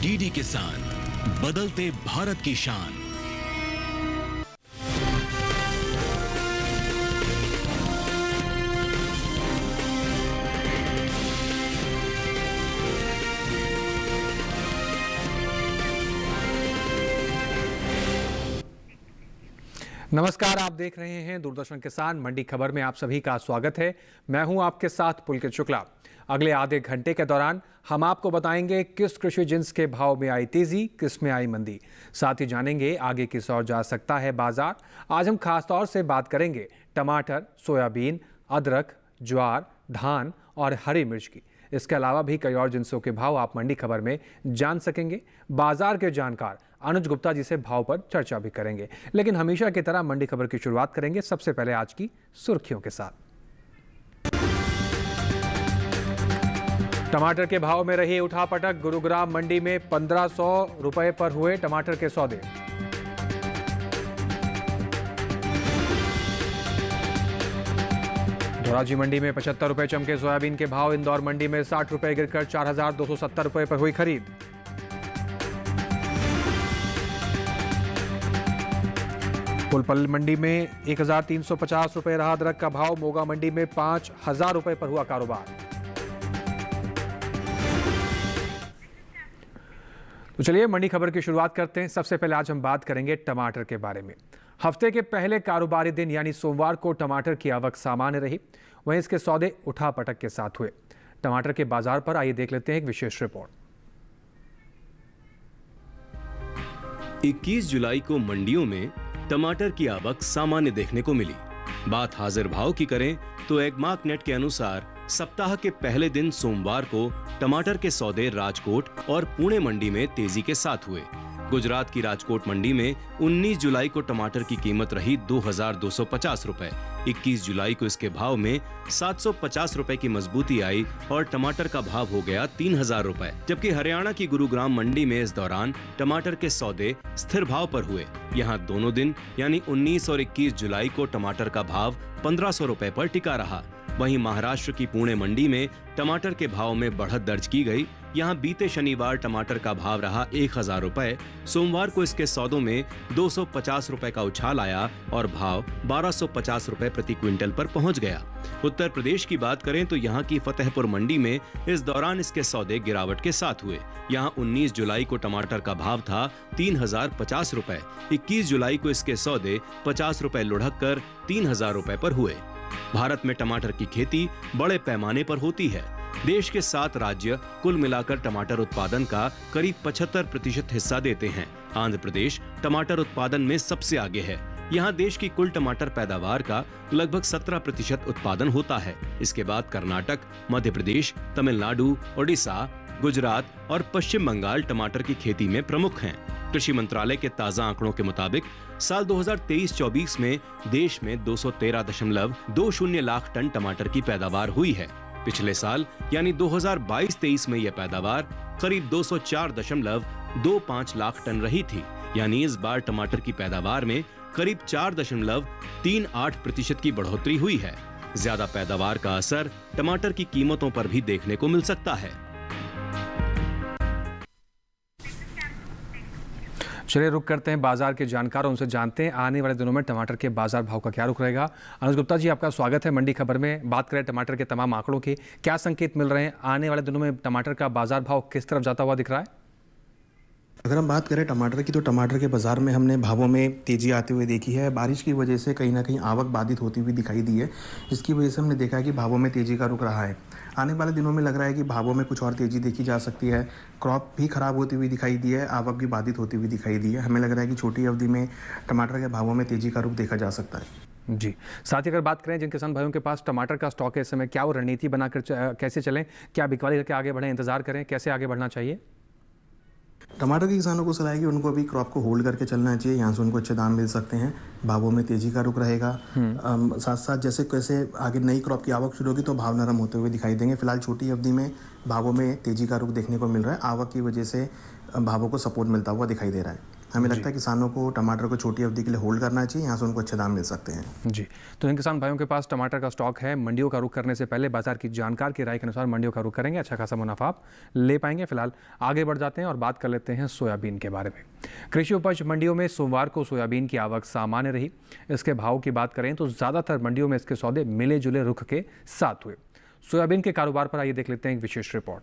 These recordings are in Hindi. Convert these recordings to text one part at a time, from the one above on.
डीडी किसान, बदलते भारत की शान। नमस्कार, आप देख रहे हैं दूरदर्शन किसान मंडी खबर में आप सभी का स्वागत है। मैं हूं आपके साथ पुलकित शुक्ला। अगले आधे घंटे के दौरान हम आपको बताएंगे किस कृषि जिन्स के भाव में आई तेजी, किस में आई मंदी। साथ ही जानेंगे आगे किस ओर जा सकता है बाजार। आज हम खास तौर से बात करेंगे टमाटर, सोयाबीन, अदरक, ज्वार, धान और हरी मिर्च की। इसके अलावा भी कई और जिन्सों के भाव आप मंडी खबर में जान सकेंगे। बाजार के जानकार अनुज गुप्ता जी से भाव पर चर्चा भी करेंगे। लेकिन हमेशा की तरह मंडी खबर की शुरुआत करेंगे सबसे पहले आज की सुर्खियों के साथ। टमाटर के भाव में रही उठापटक। गुरुग्राम मंडी में 1500 रुपए पर हुए टमाटर के सौदे। धोराजी मंडी में 75 रुपए चमके सोयाबीन के भाव। इंदौर मंडी में 60 रुपए गिरकर 4270 रुपए पर हुई खरीद। फुलपल मंडी में 1350 रुपए रहा अदरक का भाव। मोगा मंडी में 5000 रुपए पर हुआ कारोबार। तो चलिए मंडी खबर की शुरुआत करते हैं। सबसे पहले आज हम बात करेंगे टमाटर के बारे में। हफ्ते के पहले कारोबारी दिन यानी सोमवार को टमाटर की आवक सामान्य रही, वहीं इसके सौदे उठापटक के साथ हुए। टमाटर के बाजार पर आइए देख लेते हैं एक विशेष रिपोर्ट। 21 जुलाई को मंडियों में टमाटर की आवक सामान्य देखने को मिली। बात हाजिर भाव की करें तो एगमार्क नेट के अनुसार सप्ताह के पहले दिन सोमवार को टमाटर के सौदे राजकोट और पुणे मंडी में तेजी के साथ हुए। गुजरात की राजकोट मंडी में 19 जुलाई को टमाटर की कीमत रही 2250 रुपए। 21 जुलाई को इसके भाव में 750 रुपए की मजबूती आई और टमाटर का भाव हो गया 3000 रुपए। जबकि हरियाणा की गुरुग्राम मंडी में इस दौरान टमाटर के सौदे स्थिर भाव पर हुए। यहाँ दोनों दिन यानी 19 और 21 जुलाई को टमाटर का भाव 1500 रुपए पर टिका रहा। वहीं महाराष्ट्र की पुणे मंडी में टमाटर के भाव में बढ़त दर्ज की गई। यहाँ बीते शनिवार टमाटर का भाव रहा 1000 रुपए। सोमवार को इसके सौदों में 250 रुपए का उछाल आया और भाव 1250 रुपए प्रति क्विंटल पर पहुंच गया। उत्तर प्रदेश की बात करें तो यहाँ की फतेहपुर मंडी में इस दौरान इसके सौदे गिरावट के साथ हुए। यहाँ 19 जुलाई को टमाटर का भाव था 3050 रुपए। 21 जुलाई को इसके सौदे 50 रुपए लुढ़क कर 3000 रुपए पर हुए। भारत में टमाटर की खेती बड़े पैमाने पर होती है। देश के 7 राज्य कुल मिलाकर टमाटर उत्पादन का करीब 75% हिस्सा देते हैं। आंध्र प्रदेश टमाटर उत्पादन में सबसे आगे है। यहाँ देश की कुल टमाटर पैदावार का लगभग 17% उत्पादन होता है। इसके बाद कर्नाटक, मध्य प्रदेश, तमिलनाडु, ओडिशा, गुजरात और पश्चिम बंगाल टमाटर की खेती में प्रमुख हैं। कृषि मंत्रालय के ताजा आंकड़ों के मुताबिक साल 2023-24 में देश में 213.20 लाख टन टमाटर की पैदावार हुई है। पिछले साल यानी 2022-23 में यह पैदावार करीब 204.25 लाख टन रही थी। यानी इस बार टमाटर की पैदावार में करीब 4.38% की बढ़ोतरी हुई है। ज्यादा पैदावार का असर टमाटर की कीमतों पर भी देखने को मिल सकता है। चलिए रुक करते हैं बाजार के जानकारों से जानते हैं आने वाले दिनों में टमाटर के बाजार भाव का क्या रुख रहेगा। अनुज गुप्ता जी, आपका स्वागत है मंडी खबर में। बात करें टमाटर के तमाम आंकड़ों के, क्या संकेत मिल रहे हैं? आने वाले दिनों में टमाटर का बाजार भाव किस तरफ जाता हुआ दिख रहा है? अगर हम बात करें टमाटर की तो टमाटर के बाज़ार में हमने भावों में तेज़ी आते हुए देखी है। बारिश की वजह से कहीं ना कहीं आवक बाधित होती हुई दिखाई दी है, जिसकी वजह से हमने देखा है कि भावों में तेज़ी का रुख रहा है। आने वाले दिनों में लग रहा है कि भावों में कुछ और तेज़ी देखी जा सकती है। क्रॉप भी खराब होती हुई दिखाई दी है, आवक भी बाधित होती हुई दिखाई दी है। हमें लग रहा है कि छोटी अवधि में टमाटर के भावों में तेज़ी का रुख देखा जा सकता है। जी, साथ ही अगर बात करें जिन किसान भाइयों के पास टमाटर का स्टॉक है इस समय, क्या वो रणनीति बनाकर कैसे चलें? क्या बिकवाली करके आगे बढ़ें, इंतजार करें, कैसे आगे बढ़ना चाहिए? टमाटर के किसानों को सलाह है कि उनको भी क्रॉप को होल्ड करके चलना चाहिए। यहाँ से उनको अच्छे दाम मिल सकते हैं, भावों में तेजी का रुख रहेगा। साथ साथ जैसे कैसे आगे नई क्रॉप की आवक शुरू होगी तो भाव नरम होते हुए दिखाई देंगे। फिलहाल छोटी अवधि में भावों में तेजी का रुख देखने को मिल रहा है। आवक की वजह से भावों को सपोर्ट मिलता हुआ दिखाई दे रहा है। हमें लगता है किसानों को टमाटर को छोटी अवधि के लिए होल्ड करना चाहिए, यहाँ से उनको अच्छे दाम मिल सकते हैं। जी, तो इन किसान भाइयों के पास टमाटर का स्टॉक है। मंडियों का रुख करने से पहले बाजार की जानकार की राय के अनुसार मंडियों का रुख करेंगे, अच्छा खासा मुनाफा आप ले पाएंगे। फिलहाल आगे बढ़ जाते हैं और बात कर लेते हैं सोयाबीन के बारे में। कृषि उपज मंडियों में सोमवार को सोयाबीन की आवक सामान्य रही। इसके भाव की बात करें तो ज़्यादातर मंडियों में इसके सौदे मिले जुले रुख के साथ हुए। सोयाबीन के कारोबार पर आइए देख लेते हैं एक विशेष रिपोर्ट।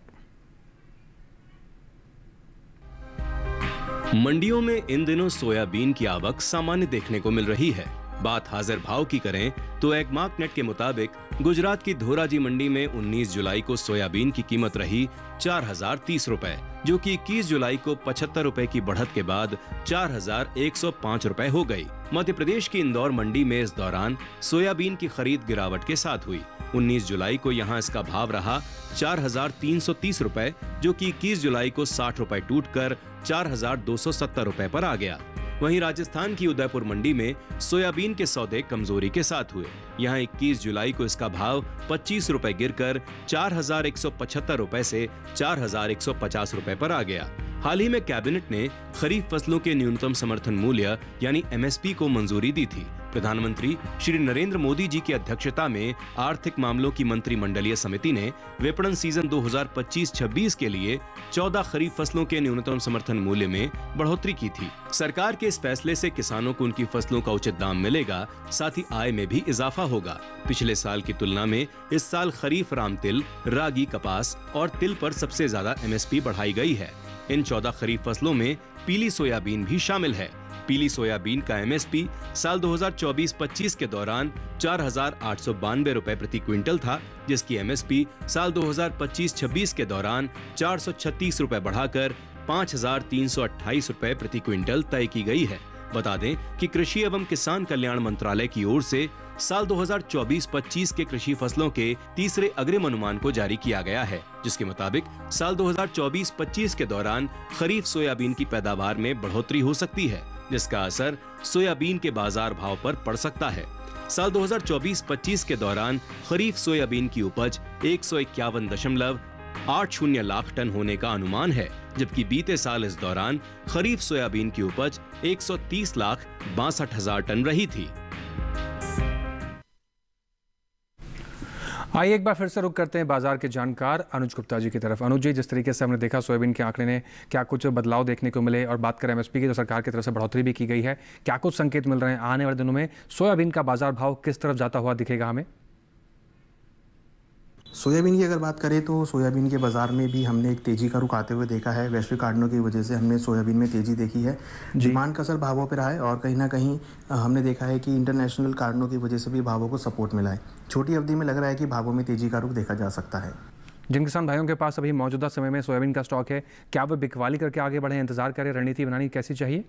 मंडियों में इन दिनों सोयाबीन की आवक सामान्य देखने को मिल रही है। बात हाजिर भाव की करें तो एगमार्क नेट के मुताबिक गुजरात की धोराजी मंडी में 19 जुलाई को सोयाबीन की कीमत रही 4030 रुपए, जो कि 21 जुलाई को 75 रुपए की बढ़त के बाद 4105 रुपए हो गई। मध्य प्रदेश की इंदौर मंडी में इस दौरान सोयाबीन की खरीद गिरावट के साथ हुई। 19 जुलाई को यहां इसका भाव रहा 4330 रुपए, जो कि 21 जुलाई को 60 रुपए टूटकर 4270 रुपए पर आ गया। वहीं राजस्थान की उदयपुर मंडी में सोयाबीन के सौदे कमजोरी के साथ हुए। यहां 21 जुलाई को इसका भाव 25 रुपए गिरकर 4175 रुपए से 4150 रुपए पर आ गया। हाल ही में कैबिनेट ने खरीफ फसलों के न्यूनतम समर्थन मूल्य यानी MSP को मंजूरी दी थी। प्रधानमंत्री श्री नरेंद्र मोदी जी की अध्यक्षता में आर्थिक मामलों की मंत्रिमंडलीय समिति ने विपणन सीजन 2025-26 के लिए 14 खरीफ फसलों के न्यूनतम समर्थन मूल्य में बढ़ोतरी की थी। सरकार के इस फैसले से किसानों को उनकी फसलों का उचित दाम मिलेगा, साथ ही आय में भी इजाफा होगा। पिछले साल की तुलना में इस साल खरीफ राम तिल, रागी, कपास और तिल पर सबसे ज्यादा MSP बढ़ाई गई है। इन 14 खरीफ फसलों में पीली सोयाबीन भी शामिल है। पीली सोयाबीन का MSP साल 2024-25 के दौरान 4892 रुपए प्रति क्विंटल था, जिसकी MSP साल 2025-26 के दौरान 436 रुपए बढ़ाकर 5328 रुपए प्रति क्विंटल तय की गई है। बता दें कि कृषि एवं किसान कल्याण मंत्रालय की ओर से साल 2024-25 के कृषि फसलों के तीसरे अग्रिम अनुमान को जारी किया गया है, जिसके मुताबिक साल 2024-25 के दौरान खरीफ सोयाबीन की पैदावार में बढ़ोतरी हो सकती है, जिसका असर सोयाबीन के बाजार भाव पर पड़ सकता है। साल 2024-25 के दौरान खरीफ सोयाबीन की उपज 151.80 लाख टन होने का अनुमान है, जबकि बीते साल इस दौरान खरीफ सोयाबीन की उपज 130,62,000 टन रही थी। आइए एक बार फिर से रुक करते हैं बाजार के जानकार अनुज गुप्ता जी की तरफ। अनुज जी, जिस तरीके से हमने देखा सोयाबीन के आंकड़े ने क्या कुछ बदलाव देखने को मिले, और बात करें MSP की तो सरकार की तरफ से बढ़ोतरी भी की गई है, क्या कुछ संकेत मिल रहे हैं आने वाले दिनों में सोयाबीन का बाजार भाव किस तरफ जाता हुआ दिखेगा हमें? सोयाबीन की अगर बात करें तो सोयाबीन के बाज़ार में भी हमने एक तेज़ी का रुख आते हुए देखा है। वैश्विक कारणों की वजह से हमने सोयाबीन में तेज़ी देखी है। डिमांड का असर भावों पर रहा है और कहीं ना कहीं हमने देखा है कि इंटरनेशनल कारणों की वजह से भी भावों को सपोर्ट मिला है। छोटी अवधि में लग रहा है कि भावों में तेज़ी का रुख देखा जा सकता है। जिन किसान भाइयों के पास अभी मौजूदा समय में सोयाबीन का स्टॉक है, क्या वे बिकवाली करके आगे बढ़े, इंतजार करें, रणनीति बनानी कैसी चाहिए?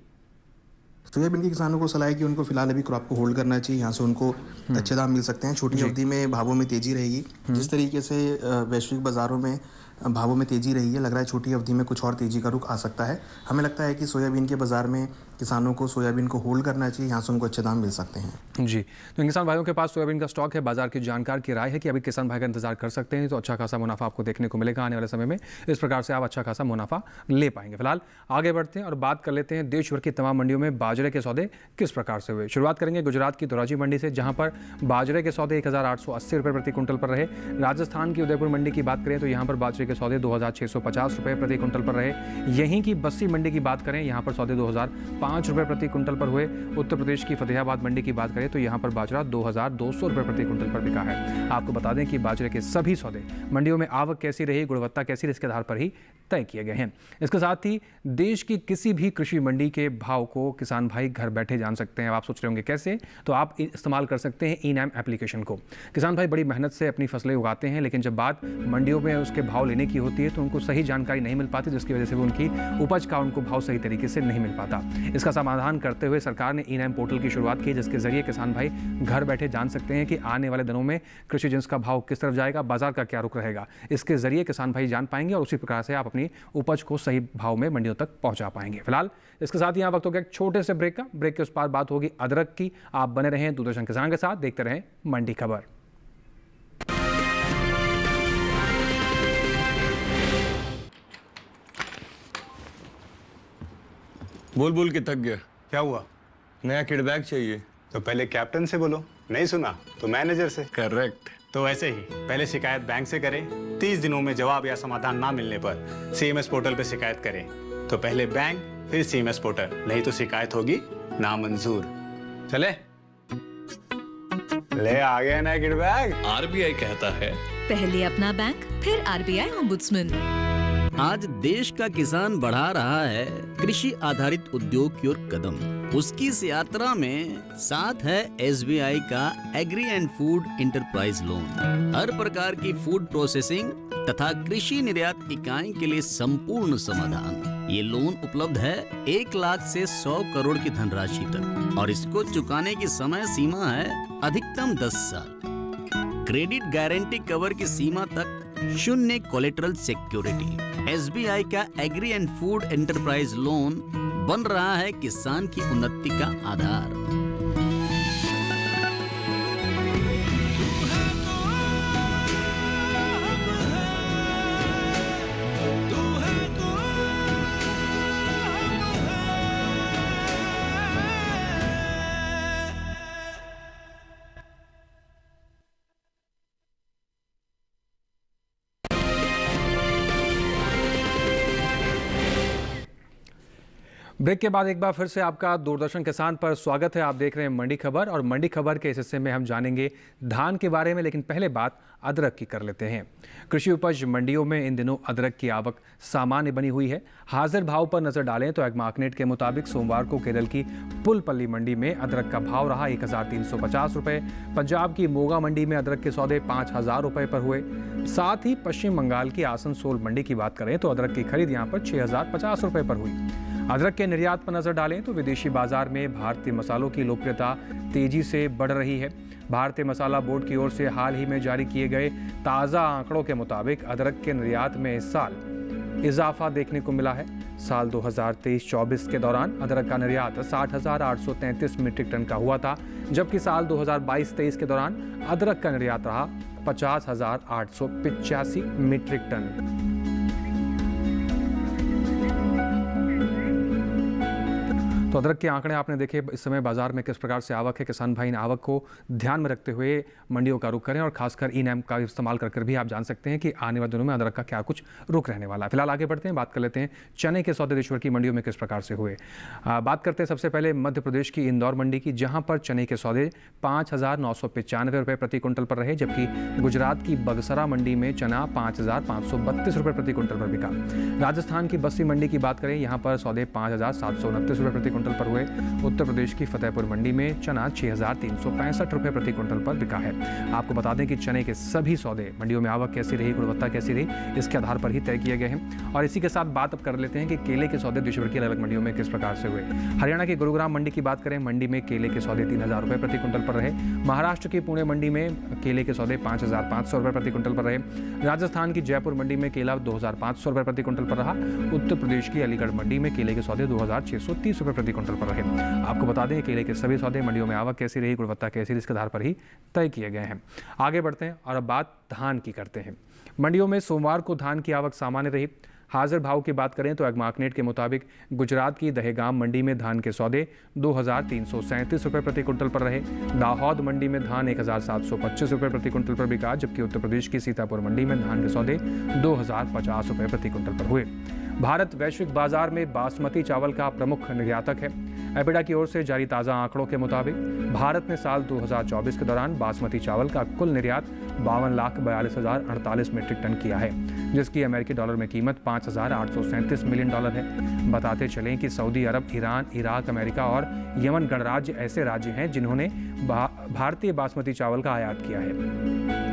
सोयाबीन के किसानों को सलाह है कि उनको फिलहाल अभी क्रॉप को होल्ड करना चाहिए, यहाँ से उनको अच्छे दाम मिल सकते हैं। छोटी अवधि में भावों में तेजी रहेगी। जिस तरीके से वैश्विक बाजारों में भावों में तेजी रही है, लग रहा है छोटी अवधि में कुछ और तेजी का रुख आ सकता है। हमें लगता है कि सोयाबीन के बाजार में किसानों को सोयाबीन को होल्ड करना चाहिए, यहाँ से उनको अच्छे दाम मिल सकते हैं। जी, तो किसान भाइयों के पास सोयाबीन का स्टॉक है। बाजार की जानकार की राय है कि अभी किसान भाई का इंतजार कर सकते हैं, तो अच्छा खासा मुनाफा आपको देखने को मिलेगा आने वाले समय में। इस प्रकार से आप अच्छा खासा मुनाफा ले पाएंगे। फिलहाल आगे बढ़ते हैं और बात कर लेते हैं देश भर की तमाम मंडियों में बाजरे के सौदे किस प्रकार से हुए। शुरुआत करेंगे गुजरात की धोराजी मंडी से, जहां पर बाजरे के सौदे 1880 रुपये प्रति क्विंटल पर रहे। राजस्थान की उदयपुर मंडी की बात करें तो यहाँ पर बाजरे के सौदे 2650 रुपये प्रति क्विंटल पर रहे। यहीं की बस्सी मंडी की बात करें, यहाँ पर सौदे 2005 रुपये प्रति क्विंटल पर हुए। उत्तर प्रदेश की फतेहाबाद मंडी की बात करें तो यहाँ पर बाजरा 2200 रुपये प्रति क्विंटल पर बिका है। आपको बता दें कि बाजरे के सभी सौदे मंडियों में आवक कैसी रही, गुणवत्ता कैसी रही, इसके आधार पर ही तय किए गए हैं। इसके साथ ही देश की किसी भी कृषि मंडी के भाव को किसान भाई घर बैठे जान सकते हैं। आप सोच रहे होंगे कैसे, तो आप इस्तेमाल कर सकते हैं ई-नैम एप्लीकेशन को। किसान भाई बड़ी मेहनत से अपनी फसलें उगाते हैं, लेकिन जब बात मंडियों में उसके भाव लेने की होती है तो उनको सही जानकारी नहीं मिल पाती, जिसकी वजह से वो उनकी उपज का उनको भाव सही तरीके से नहीं मिल पाता। इसका समाधान करते हुए सरकार ने ई-नैम पोर्टल की शुरुआत की, जिसके जरिए किसान भाई घर बैठे जान सकते हैं कि आने वाले दिनों में कृषि जिन्स का भाव किस तरफ जाएगा, बाजार का क्या रुख रहेगा। इसके जरिए किसान भाई जान पाएंगे और उसी प्रकार से आप अपनी उपज को सही भाव में मंडियों तक पहुंचा पाएंगे। फिलहाल इसके साथ ही यहाँ वक्त हो गया एक छोटे से ब्रेक का। ब्रेक के उस पार बात होगी अदरक की। आप बने रहें दूरदर्शन किसान के साथ, देखते रहें मंडी खबर। बोल बोल के थक गया। क्या हुआ? नया किड बैग चाहिए। तो पहले कैप्टन से बोलो, नहीं सुना तो मैनेजर से। करेक्ट। तो ऐसे ही पहले शिकायत बैंक से करें, 30 दिनों में जवाब या समाधान ना मिलने पर सीएमएस पोर्टल पे शिकायत करें। तो पहले बैंक फिर सीएमएस पोर्टल, नहीं तो शिकायत होगी नामंजूर। चले। ले आ गया ना किड बैग। आरबीआई कहता है पहले अपना बैंक फिर आरबीआई ओम्बुड्समैन। आज देश का किसान बढ़ा रहा है कृषि आधारित उद्योग की ओर कदम। उसकी इस यात्रा में साथ है एसबीआई का agri and food enterprise loan. हर प्रकार की फूड प्रोसेसिंग तथा कृषि निर्यात इकाई के लिए संपूर्ण समाधान। ये लोन उपलब्ध है 1 लाख से 100 करोड़ की धनराशि तक और इसको चुकाने की समय सीमा है अधिकतम 10 साल। क्रेडिट गारंटी कवर की सीमा तक 0 कोलेटरल सिक्योरिटी। एसबीआई का agri and food enterprise loan बन रहा है किसान की उन्नति का आधार। ब्रेक के बाद एक बार फिर से आपका दूरदर्शन किसान पर स्वागत है। आप देख रहे हैं मंडी खबर और मंडी खबर के इस हिस्से में हम जानेंगे धान के बारे में, लेकिन पहले बात अदरक की कर लेते हैं। कृषि उपज मंडियों में इन दिनों अदरक की आवक सामान्य बनी हुई है। हाजिर भाव पर नजर डालें तो एग्मार्कनेट के मुताबिक सोमवार को केरल की पुलपल्ली मंडी में अदरक का भाव रहा 1350 रुपये। पंजाब की मोगा मंडी में अदरक के सौदे 5000 रुपये पर हुए। साथ ही पश्चिम बंगाल की आसनसोल मंडी की बात करें तो अदरक की खरीद यहाँ पर 6050 रुपये पर हुई। अदरक के निर्यात पर नजर डालें तो विदेशी बाजार में भारतीय मसालों की लोकप्रियता तेजी से बढ़ रही है। भारतीय मसाला बोर्ड की ओर से हाल ही में जारी किए गए ताज़ा आंकड़ों के मुताबिक अदरक के निर्यात में इस साल इजाफा देखने को मिला है। साल 2023-24 के दौरान अदरक का निर्यात 60,833 मीट्रिक टन का हुआ था, जबकि साल 2022-23 के दौरान अदरक का निर्यात रहा 50,885 मीट्रिक टन। तो अदरक के आंकड़े आपने देखे। इस समय बाजार में किस प्रकार से आवक है। किसान भाई इन आवक को ध्यान में रखते हुए मंडियों का रुख करें और खासकर ई नैम का इस्तेमाल कर भी आप जान सकते हैं कि आने वाले दिनों में अदरक का क्या कुछ रुख रहने वाला है। फिलहाल आगे बढ़ते हैं, बात कर लेते हैं चने के सौदे देशभर की मंडियों में किस प्रकार से हुए। बात करते हैं सबसे पहले मध्य प्रदेश की इंदौर मंडी की, जहाँ पर चने के सौदे 5,995 रुपये प्रति क्विंटल पर रहे, जबकि गुजरात की बगसरा मंडी में चना 5,532 रुपये प्रति क्विंटल पर बिका। राजस्थान की बस्सी मंडी की बात करें, यहाँ पर सौदे 5,729 रुपये प्रति क्विंटल पर हुए। उत्तर प्रदेश की फतेहपुर मंडी में चना 6,365 रुपये प्रति क्विंटल पर बिका है। आपको बता दें कि चने के सभी सौदे मंडियों में आवक कैसी रही, गुणवत्ता कैसी रही, इसके आधार पर ही तय किए गए हैं। और इसी के साथ बात अब कर लेते हैं कि केले के सौदे देशभर की अलग अलग मंडियों में किस प्रकार से हुए। हरियाणा की गुरुग्राम मंडी की बात करें, मंडी में केले के सौदे 3,000 रुपये प्रति क्विंटल पर रहे। महाराष्ट्र की पुणे मंडी में केले के सौदे 5,500 रुपये प्रति क्विंटल पर रहे। राजस्थान की जयपुर मंडी में केला 2,500 रुपये प्रति क्विंटल पर रहा। उत्तर प्रदेश की अलीगढ़ मंडी में केले के सौदे 2,630 रुपये प्रति क्विंटल पर रहे। आपको बता दें केले के सभी सौदे मंडियों में आवक कैसी रही, गुणवत्ता कैसी रही, इसके आधार पर ही तय किए गए हैं। आगे बढ़ते हैं और अब बात धान की करते हैं। मंडियों में सोमवार को धान की आवक सामान्य रही। हाजिर भाव की बात करें तो एग्मार्कनेट के मुताबिक गुजरात की दहेगाम मंडी में धान के सौदे 2,337 रुपये प्रति क्विंटल पर रहे। दाहोद मंडी में धान 1,725 रुपये प्रति क्विंटल पर बिका, जबकि उत्तर प्रदेश की सीतापुर मंडी में धान के सौदे 2,050 रुपये प्रति क्विंटल पर हुए। भारत वैश्विक बाजार में बासमती चावल का प्रमुख निर्यातक है। एबिडा की ओर से जारी ताज़ा आंकड़ों के मुताबिक भारत ने साल 2024 के दौरान बासमती चावल का कुल निर्यात 52,42,048 मीट्रिक टन किया है, जिसकी अमेरिकी डॉलर में कीमत 5,837 मिलियन डॉलर है। बताते चलें कि सऊदी अरब, ईरान, इराक, अमेरिका और यमन गणराज्य ऐसे राज्य हैं जिन्होंने भारतीय बासमती चावल का आयात किया है।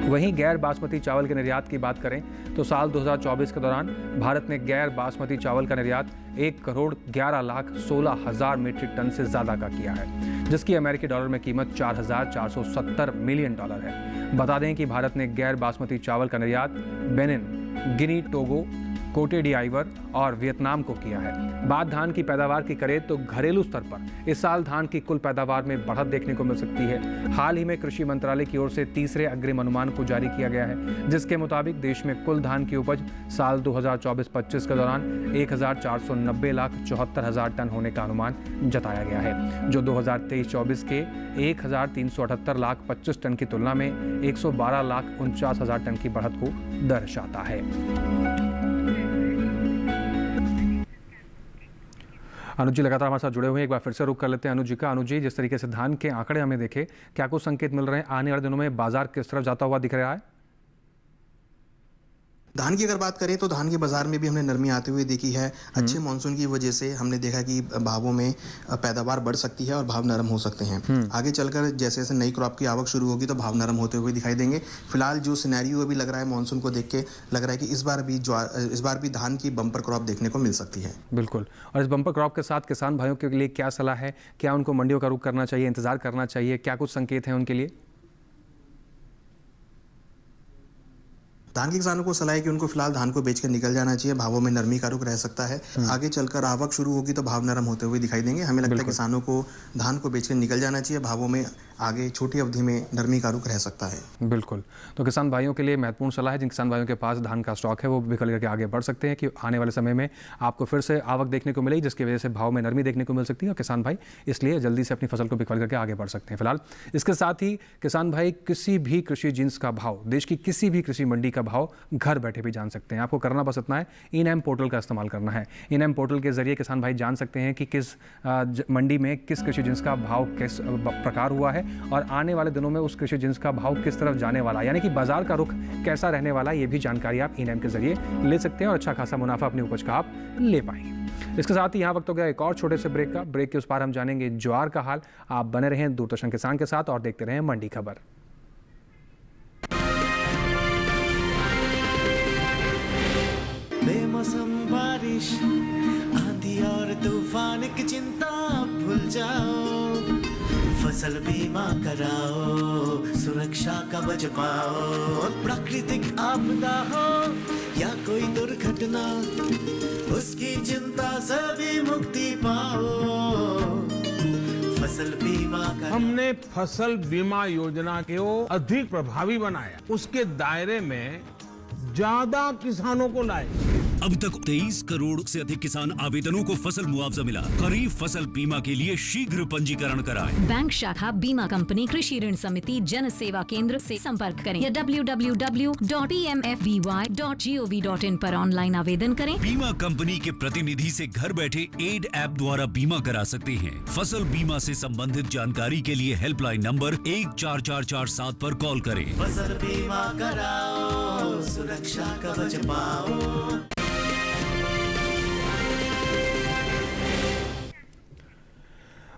वहीं गैर बासमती चावल के निर्यात की बात करें तो साल 2024 के दौरान भारत ने गैर बासमती चावल का निर्यात 1,11,16,000 मीट्रिक टन से ज़्यादा का किया है, जिसकी अमेरिकी डॉलर में कीमत 4,470 मिलियन डॉलर है। बता दें कि भारत ने गैर बासमती चावल का निर्यात बेनिन, गिनी, टोगो, कोटे डी आइवर और वियतनाम को किया है। बात धान की पैदावार की करें तो घरेलू स्तर पर इस साल धान की कुल पैदावार में बढ़त देखने को मिल सकती है। हाल ही में कृषि मंत्रालय की ओर से तीसरे अग्रिम अनुमान को जारी किया गया है, जिसके मुताबिक देश में कुल धान की उपज साल 2024-25 के दौरान 1,490,74,000 टन होने का अनुमान जताया गया है, जो 2023-24 के 1,378,25 टन की तुलना में 112,49,000 टन की बढ़त को दर्शाता है। अनुज जी लगातार हमारे साथ जुड़े हुए हैं, एक बार फिर से रुक कर लेते हैं अनुज जी का। अनुज जी, जिस तरीके से धान के आंकड़े हमें देखे, क्या कुछ संकेत मिल रहे हैं आने वाले दिनों में बाजार किस तरफ जाता हुआ दिख रहा है? धान की अगर बात करें तो धान के बाजार में भी हमने नरमी आते हुए देखी है। अच्छे मानसून की वजह से हमने देखा कि भावों में पैदावार बढ़ सकती है और भाव नरम हो सकते हैं। आगे चलकर जैसे जैसे नई क्रॉप की आवक शुरू होगी तो भाव नरम होते हुए दिखाई देंगे। फिलहाल जो सिनेरियो अभी लग रहा है मानसून को देख के लग रहा है कि इस बार भी धान की बम्पर क्रॉप देखने को मिल सकती है। बिल्कुल। और इस बम्पर क्रॉप के साथ किसान भाइयों के लिए क्या सलाह है? क्या उनको मंडियों का रुख करना चाहिए, इंतजार करना चाहिए? क्या कुछ संकेत हैं उनके लिए? धान के किसानों को सलाह है कि उनको फिलहाल धान को बेचकर निकल जाना चाहिए। भावों में नरमी का रुख रह सकता है। आगे चलकर आवक शुरू होगी तो भाव नरम होते हुए दिखाई देंगे। हमें लगता है किसानों को धान को बेचकर निकल जाना चाहिए। भावों में आगे छोटी अवधि में नरमी का रुख रह सकता है। बिल्कुल। तो किसान भाइयों के लिए महत्वपूर्ण सलाह है, जिन किसान भाइयों के पास धान का स्टॉक है वो बिकल करके आगे बढ़ सकते हैं कि आने वाले समय में आपको फिर से आवक देखने को मिलेगी, जिसकी वजह से भाव में नरमी देखने को मिल सकती है और किसान भाई इसलिए जल्दी से अपनी फसल को बिकल करके आगे बढ़ सकते हैं। फिलहाल इसके साथ ही किसान भाई किसी भी कृषि जिन्स का भाव, देश की किसी भी कृषि मंडी का भाव घर बैठे भी जान सकते हैं। आपको करना बस इतना है, इन-एम पोर्टल का इस्तेमाल करना है। इन-एम पोर्टल के जरिए किसान भाई जान सकते हैं कि किस मंडी में किस कृषि जिन्स का भाव किस प्रकार हुआ है और आने वाले दिनों में उस कृषि जिन्स का भाव किस तरफ जाने वाला है, यानी कि बाजार का रुख कैसा रहने वाला है, ये भी जानकारी आप इन-एम के जरिए ले सकते हैं और अच्छा खासा मुनाफा अपनी उपज का आप ले पाएंगे। इसके साथ ही यहाँ वक्त हो गया एक और छोटे से ब्रेक का। ब्रेक के उस पार हम जानेंगे ज्वार का हाल। आप बने रहें दूरदर्शन किसान के साथ और देखते रहें मंडी खबर। बेमौसम बारिश, आंधी और तूफान की चिंता भूल जाओ, फसल बीमा कराओ, सुरक्षा कवच पाओ। प्राकृतिक आपदा हो या कोई दुर्घटना, उसकी चिंता से भी मुक्ति पाओ। फसल बीमा कराओ। हमने फसल बीमा योजना को अधिक प्रभावी बनाया, उसके दायरे में ज्यादा किसानों को लाए। अब तक 23 करोड़ से अधिक किसान आवेदनों को फसल मुआवजा मिला। खरीफ फसल बीमा के लिए शीघ्र पंजीकरण कराएं। बैंक शाखा, बीमा कंपनी, कृषि ऋण समिति, जन सेवा केंद्र से संपर्क करें या www.pmfby.gov.in पर ऑनलाइन आवेदन करें। बीमा कंपनी के प्रतिनिधि से घर बैठे एड ऐप द्वारा बीमा करा सकते हैं। फसल बीमा से संबंधित जानकारी के लिए हेल्पलाइन नंबर 14447 पर कॉल करें। फसल बीमा कराओ, सुरक्षा कवच पाओ।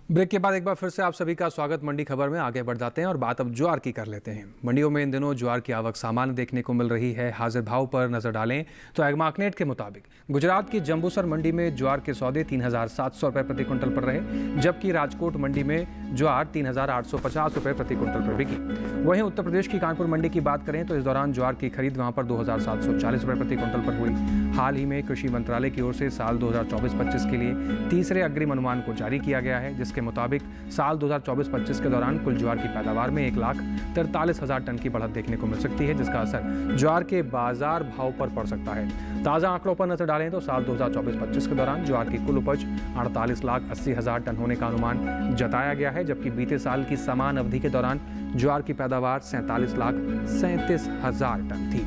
ब्रेक के बाद एक बार फिर से आप सभी का स्वागत। मंडी खबर में आगे बढ़ जाते हैं और बात अब ज्वार की कर लेते हैं। मंडियों में इन दिनों ज्वार की आवक सामान्य देखने को मिल रही है। हाजिर भाव पर नजर डालें तो एग्मार्कनेट के मुताबिक गुजरात की जंबूसर मंडी में ज्वार के सौदे 3,700 रुपये प्रति क्विंटल पर रहे, जबकि राजकोट मंडी में ज्वार 3,850 रुपये प्रति क्विंटल पर बिकी। वहीं उत्तर प्रदेश की कानपुर मंडी की बात करें तो इस दौरान ज्वार की खरीद वहां पर 2,740 रुपये प्रति क्विंटल पर हुई। हाल ही में कृषि मंत्रालय की ओर से साल 2024-25 के लिए तीसरे अग्रिम अनुमान को जारी किया गया है, जिसके मुताबिक साल 2024-25 के दौरान कुल ज्वार की पैदावार में 1,43,000 टन की बढ़त देखने को मिल सकती है, जिसका असर ज्वार के बाजार भाव पर पड़ सकता है। ताज़ा आंकड़ों पर नजर डालें तो साल 2024-25 के दौरान ज्वार की कुल उपज 48,80,000 टन होने का अनुमान जताया गया है, जबकि बीते साल की समान अवधि के दौरान ज्वार की पैदावार 47,37,000 टन थी।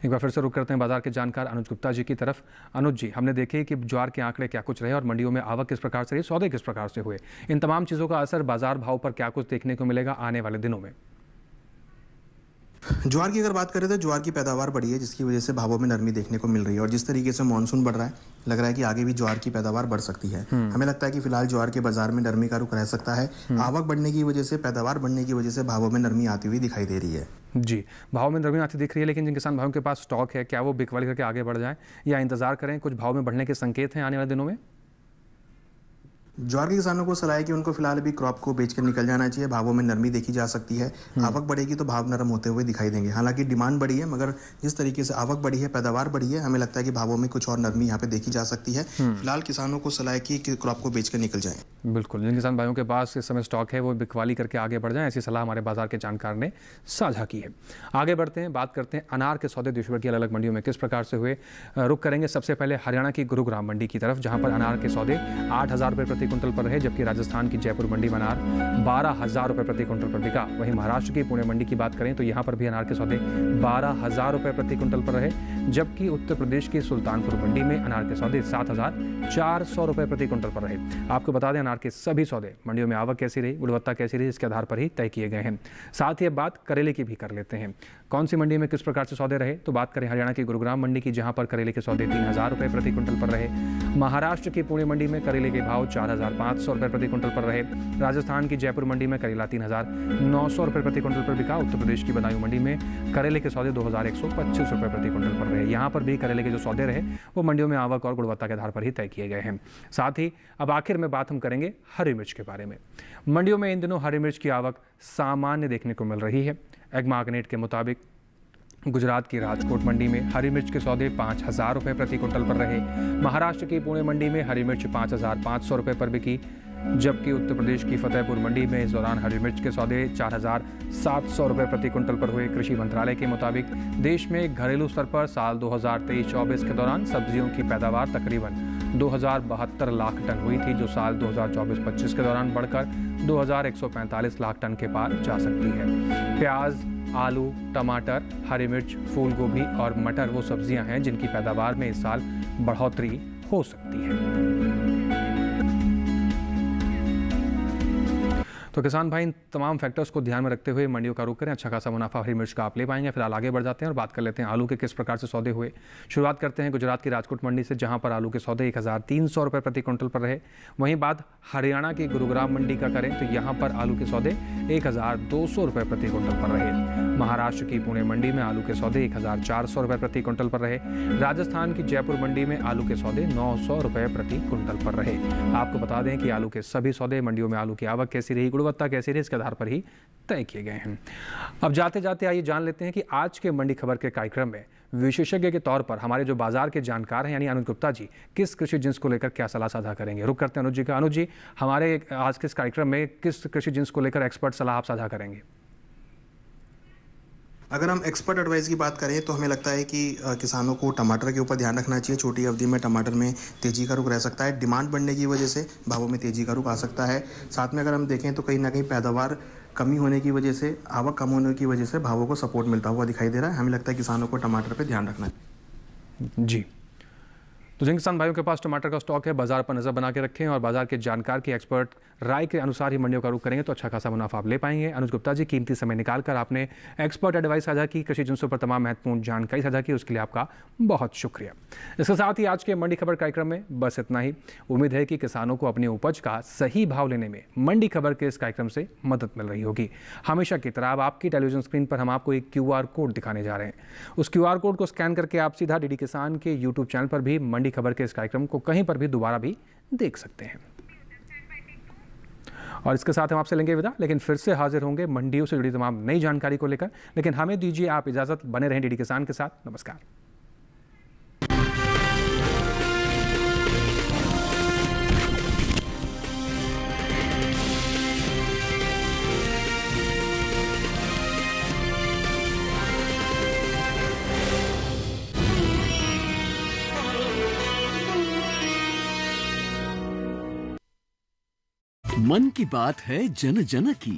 एक बार फिर से रुक करते हैं बाजार के जानकार अनुज गुप्ता जी की तरफ। अनुज जी, हमने देखे कि ज्वार के आंकड़े क्या कुछ रहे और मंडियों में आवक किस प्रकार से रही, सौदे किस प्रकार से हुए, इन तमाम चीज़ों का असर बाजार भाव पर क्या कुछ देखने को मिलेगा आने वाले दिनों में? ज्वार की अगर बात करें तो ज्वार की पैदावार बढ़ी है, जिसकी वजह से भावों में नरमी देखने को मिल रही है और जिस तरीके से मानसून बढ़ रहा है लग रहा है कि आगे भी ज्वार की पैदावार बढ़ सकती है। हमें लगता है कि फिलहाल ज्वार के बाजार में नरमी का रुख रह सकता है। आवक बढ़ने की वजह से, पैदावार बढ़ने की वजह से भावों में नरमी आती हुई दिखाई दे रही है। जी, भाव में नरमी आती दिख रही है, लेकिन जिन किसान भाइयों के पास स्टॉक है क्या वो बिकवाली करके आगे बढ़ जाएं या इंतजार करें? कुछ भाव में बढ़ने के संकेत हैं आने वाले दिनों में? ज्वार के किसानों को सलाह है कि उनको फिलहाल अभी क्रॉप को बेचकर निकल जाना चाहिए। भावों में नरमी देखी जा सकती है। आवक बढ़ेगी तो भाव नरम होते हुए दिखाई देंगे। हालांकि डिमांड बढ़ी है, मगर जिस तरीके से आवक बढ़ी है, पैदावार बढ़ी है, हमें लगता है कि भावों में कुछ और नरमी यहाँ पे देखी जा सकती है। फिलहाल किसानों को सलाह है कि क्रॉप को बेचकर निकल जाएं। बिल्कुल, जिन किसान भाइयों के पास इस समय स्टॉक है वो बिकवाली करके आगे बढ़ जाएं, ऐसी सलाह हमारे बाजार के जानकार ने साझा की है। आगे बढ़ते हैं, बात करते हैं अनार के सौदे देश भर की अलग अलग मंडियों में किस प्रकार से हुए। रुक करेंगे सबसे पहले हरियाणा की गुरुग्राम मंडी की तरफ, जहां पर अनार के सौदे 8,000 रुपये प्रति क्विंटल पर रहे, जबकि राजस्थान की जयपुर मंडी में अनार 12,000 रुपये प्रति क्विंटल पर बिका। वहीं महाराष्ट्र की पुणे मंडी की बात करें तो यहाँ पर भी अनार के सौदे 12,000 रुपये प्रति क्विंटल पर रहे, जबकि उत्तर प्रदेश की सुल्तानपुर मंडी में अनार के सौदे 7,400 रुपये प्रति क्विंटल पर रहे। आपको बता दें, अनार के सभी सौदे मंडियों में आवक कैसी रही, गुणवत्ता कैसी रही, इसके आधार पर ही तय किए गए हैं। साथ ही अब बात करेले की भी कर लेते हैं। कौन सी मंडी में किस प्रकार से सौदे रहे, तो बात करें हरियाणा की गुरुग्राम मंडी की, जहां पर करेले के सौदे 3,000 रुपये प्रति क्विंटल पर रहे। महाराष्ट्र की पुणे मंडी में करेले के भाव 4,500 रुपये प्रति क्विंटल पर रहे। राजस्थान की जयपुर मंडी में करेला 3,900 रुपये प्रति क्विंटल पर बिका। उत्तर प्रदेश की बदायूं मंडी में करेले के सौदे 2,125 रुपये प्रति क्विंटल पर रहे। यहाँ पर भी करेले के जो सौदे रहे वो मंडियों में आवक और गुणवत्ता के आधार पर ही तय किए गए हैं। साथ ही अब आखिर में बात हम करेंगे हरी मिर्च के बारे में। मंडियों में इन दिनों हरी मिर्च की आवक सामान्य देखने को मिल रही है। एग्मार्कनेट के मुताबिक गुजरात की राजकोट मंडी में हरी मिर्च के सौदे 5,000 रुपये प्रति क्विंटल पर रहे। महाराष्ट्र की पुणे मंडी में हरी मिर्च 5,500 रुपये पर बिकी, जबकि उत्तर प्रदेश की फतेहपुर मंडी में इस दौरान हरी मिर्च के सौदे 4,700 रुपये प्रति क्विंटल पर हुए। कृषि मंत्रालय के मुताबिक देश में घरेलू स्तर पर साल 2023-24 के दौरान सब्जियों की पैदावार तकरीबन 2,072 लाख टन हुई थी, जो साल 2024-25 के दौरान बढ़कर 2,145 लाख टन के पार जा सकती है। प्याज, आलू, टमाटर, हरी मिर्च, फूल गोभी और मटर वो सब्जियां हैं जिनकी पैदावार में इस साल बढ़ोतरी हो सकती है। तो किसान भाई इन तमाम फैक्टर्स को ध्यान में रखते हुए मंडियों का रुख करें। अच्छा खासा मुनाफा हरी मिर्च का आप ले पाएंगे। फिलहाल आगे बढ़ जाते हैं और बात कर लेते हैं आलू के किस प्रकार से सौदे हुए। शुरुआत करते हैं गुजरात की राजकोट मंडी से, जहां पर आलू के सौदे 1,300 रुपये प्रति क्विंटल पर रहे। वहीं बात हरियाणा की गुरुग्राम मंडी का करें तो यहाँ पर आलू के सौदे 1,200 रुपये प्रति क्विंटल पर रहे। महाराष्ट्र की पुणे मंडी में आलू के सौदे 1,400 रुपये प्रति क्विंटल पर रहे। राजस्थान की जयपुर मंडी में आलू के सौदे 900 रुपये प्रति क्विंटल पर रहे। आपको बता दें कि आलू के सभी सौदे मंडियों में आलू की आवक कैसी रही, गुणवत्ता कैसी रही, इसके आधार पर ही तय किए गए हैं। अब जाते जाते आइए जान लेते हैं कि आज के मंडी खबर के कार्यक्रम में विशेषज्ञ के तौर पर हमारे जो बाजार के जानकार हैं यानी अनुज गुप्ता जी किस कृषि जिन्स को लेकर क्या सलाह साझा करेंगे। रुक करते हैं अनुज जी का। अनुज जी, हमारे आज के इस कार्यक्रम में किस कृषि जिन्स को लेकर एक्सपर्ट सलाह आप साझा करेंगे? अगर हम एक्सपर्ट एडवाइस की बात करें तो हमें लगता है कि किसानों को टमाटर के ऊपर ध्यान रखना चाहिए। छोटी अवधि में टमाटर में तेज़ी का रुख रह सकता है। डिमांड बढ़ने की वजह से भावों में तेज़ी का रुख आ सकता है। साथ में अगर हम देखें तो कहीं ना कहीं पैदावार कमी होने की वजह से, आवक कम होने की वजह से भावों को सपोर्ट मिलता हुआ दिखाई दे रहा है। हमें लगता है किसानों को टमाटर पर ध्यान रखना है। जी, तो जिन किसान भाइयों के पास टमाटर का स्टॉक है, बाजार पर नजर बना के रखें और बाजार के जानकार की एक्सपर्ट राय के अनुसार ही मंडियों का रुख करेंगे तो अच्छा खासा मुनाफा आप ले पाएंगे। अनुज गुप्ता जी, कीमती समय निकालकर आपने एक्सपर्ट एडवाइस साझा की, कृषि जिन्सों पर तमाम महत्वपूर्ण जानकारी साझा की, उसके लिए आपका बहुत शुक्रिया। इसके साथ ही आज के मंडी खबर कार्यक्रम में बस इतना ही। उम्मीद है कि किसानों को अपनी उपज का सही भाव लेने में मंडी खबर के इस कार्यक्रम से मदद मिल रही होगी। हमेशा की तरह अब आपकी टेलीविजन स्क्रीन पर हम आपको एक QR कोड दिखाने जा रहे हैं। उस QR कोड को स्कैन करके आप सीधा DD किसान के YouTube चैनल पर भी मंडी खबर के इस कार्यक्रम को कहीं पर भी दोबारा भी देख सकते हैं। और इसके साथ हम आपसे लेंगे विदा, लेकिन फिर से हाजिर होंगे मंडियों से जुड़ी तमाम नई जानकारी को लेकर। लेकिन हमें दीजिए आप इजाजत, बने रहें DD किसान के साथ। नमस्कार। मन की बात है जन जन की।